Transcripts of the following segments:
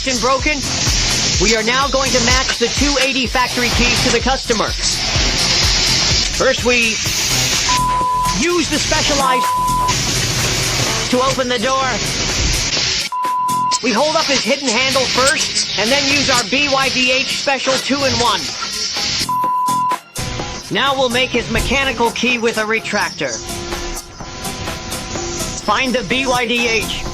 lost and broken? We are now going to match the 280 factory keys to the customer. First, we use the specialized to open the door. We hold up his hidden handle first, and then use our BYD special 2-in-1. Now we'll make his mechanical key with a retractor. Find the BYD.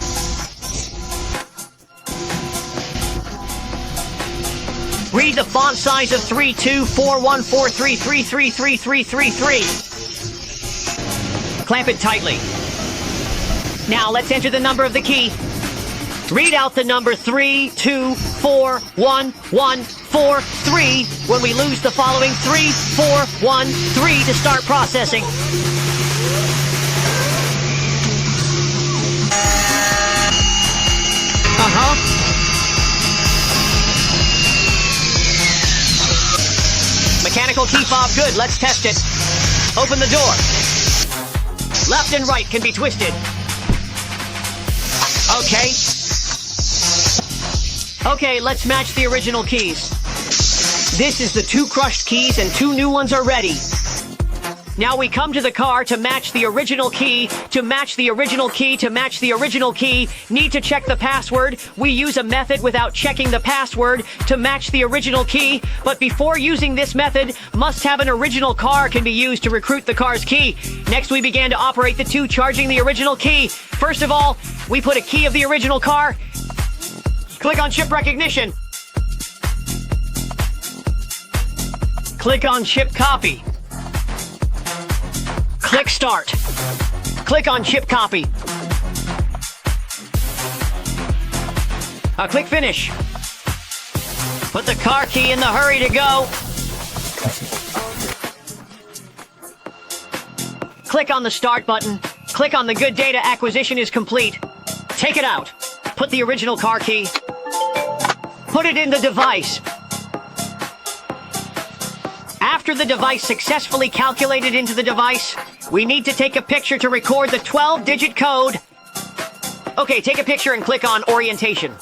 Read the font size of 324143333333. Clamp it tightly. Now let's enter the number of the key. Read out the number 32411143 when we lose the following 3413 to start processing. Mechanical key fob good, let's test it. Open the door. Left and right can be twisted. Okay. Okay, let's match the original keys. This is the 2 crushed keys and 2 new ones are ready. Now we come to the car to match the original key, to match the original key, to match the original key. Need to check the password. We use a method without checking the password to match the original key. But before using this method, must have an original car can be used to recruit the car's key. Next, we began to operate the 2 charging the original key. First of all, we put a key of the original car. Click on chip recognition. Click on chip copy. Click start. Click on chip copy. Click finish. Put the car key in the hurry to go. Click on the start button. Click on the good data acquisition is complete. Take it out. Put the original car key. Put it in the device. After the device successfully calculated into the device, we need to take a picture to record the 12-digit code. Okay, take a picture and click on orientation.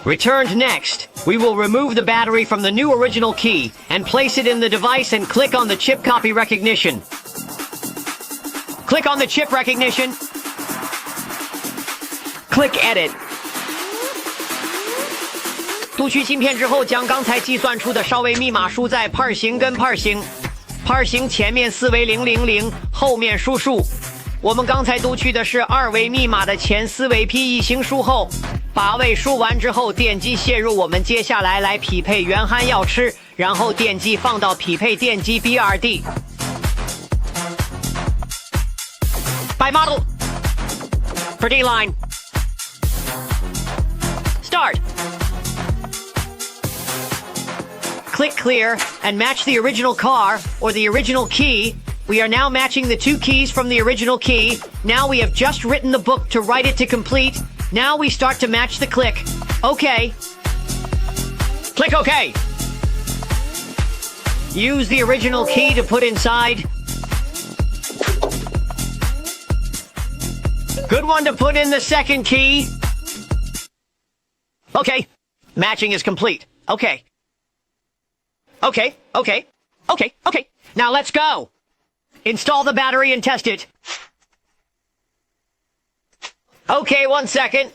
Returned next, we will remove the battery from the new original key and place it in the device and click on the chip copy recognition. Click on the chip recognition. Click edit. 读取芯片之后，将刚才计算出的稍微密码输在 par 型跟 par 型。par 型前面4为000，后面输数。我们刚才读取的是2位密码的前4位 P 一行输后，8位输完之后点击写入。我们接下来来匹配原憨要吃，然后点击放到匹配电机 BRD。By model for D line. Start. Click clear and match the original car or the original key. We are now matching the 2 keys from the original key. Now we have just written the book to write it to complete. Now we start to match the click. OK. Click OK. Use the original key to put inside. Good one to put in the second key. OK. Matching is complete. OK. Okay. Now let's go. Install the battery and test it. Okay, 1 second.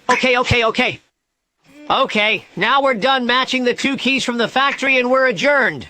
Okay. Okay, now we're done matching the 2 keys from the factory and we're adjourned.